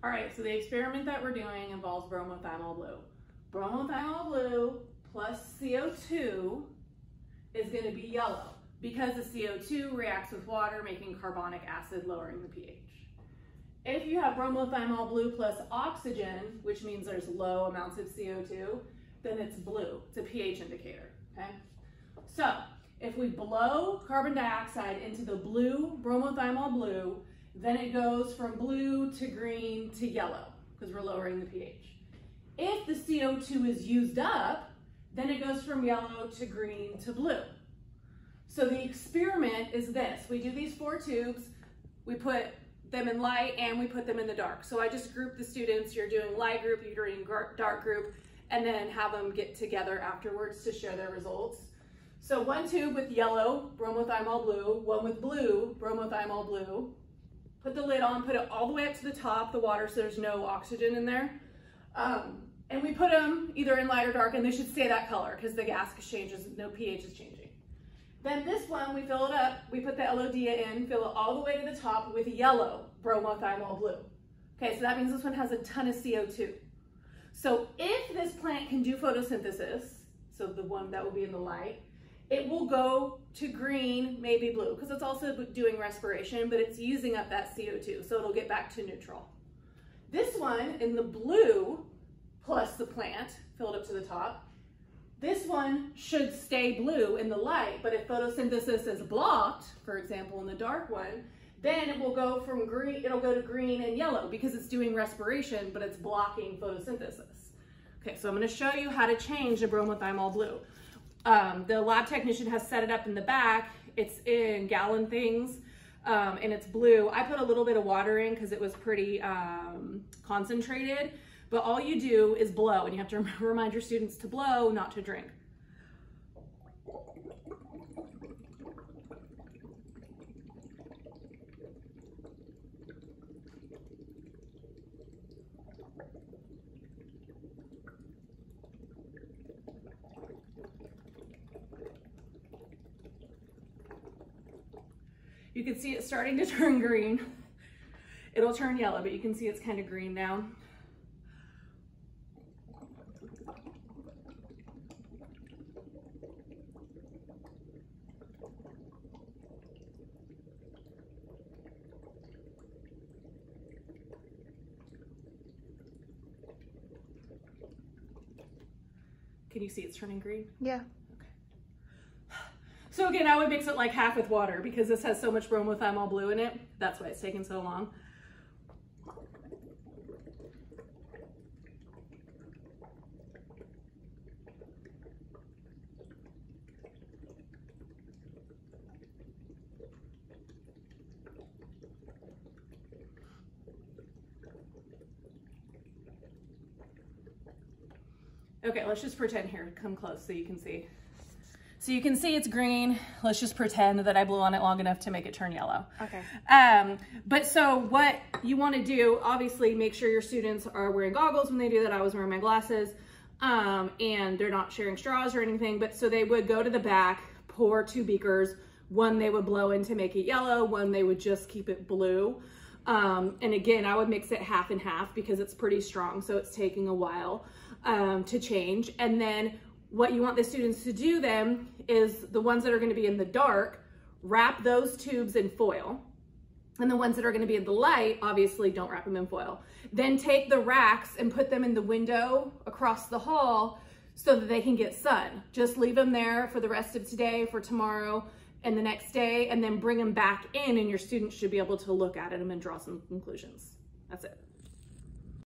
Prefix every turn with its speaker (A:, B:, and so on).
A: All right, so the experiment that we're doing involves bromothymol blue. Bromothymol blue plus CO2 is going to be yellow because the CO2 reacts with water, making carbonic acid, lowering the pH. If you have bromothymol blue plus oxygen, which means there's low amounts of CO2, then it's blue. It's a pH indicator, okay? So if we blow carbon dioxide into the blue bromothymol blue, then it goes from blue to green to yellow because we're lowering the pH. If the CO2 is used up, then it goes from yellow to green to blue. So the experiment is this. We do these 4 tubes, we put them in light and we put them in the dark. So I just group the students, you're doing light group, you're doing dark group, and then have them get together afterwards to share their results. So 1 tube with yellow, bromothymol blue, 1 with blue, bromothymol blue. Put the lid on, put it all the way up to the top, the water, so there's no oxygen in there. And we put them either in light or dark, and they should stay that color because the gas changes, no pH is changing. Then this one, we fill it up, we put the LODA in, fill it all the way to the top with yellow bromothymol blue. Okay, so that means this one has a ton of CO2. So if this plant can do photosynthesis, so the one that will be in the light, it will go to green, maybe blue, because it's also doing respiration, but it's using up that CO2, so it'll get back to neutral. This one in the blue, plus the plant, filled up to the top, this one should stay blue in the light, but if photosynthesis is blocked, for example, in the dark one, then it will go from green, it'll go to green and yellow because it's doing respiration, but it's blocking photosynthesis. Okay, so I'm gonna show you how to change the bromothymol blue. The lab technician has set it up in the back. It's in gallon things, and it's blue. I put a little bit of water in because it was pretty concentrated. But all you do is blow, and you have to remind your students to blow, not to drink. You can see it starting to turn green. It'll turn yellow, but you can see it's kind of green now. Can you see it's turning green?
B: Yeah.
A: Okay. So again, I would mix it like half with water because this has so much bromothymol blue in it. That's why it's taking so long. Okay, let's just pretend here, come close so you can see. So you can see it's green. Let's just pretend that I blew on it long enough to make it turn yellow.
B: Okay.
A: But so what you want to do, obviously make sure your students are wearing goggles when they do that. I was wearing my glasses, and they're not sharing straws or anything, but so they would go to the back, pour 2 beakers. One they would blow in to make it yellow, one they would just keep it blue. And again, I would mix it half and half because it's pretty strong, so it's taking a while to change. And then what you want the students to do then is the ones that are going to be in the dark, wrap those tubes in foil. And the ones that are going to be in the light, obviously don't wrap them in foil. Then take the racks and put them in the window across the hall so that they can get sun. Just leave them there for the rest of today, for tomorrow, and the next day, and then bring them back in, and your students should be able to look at them and draw some conclusions. That's it.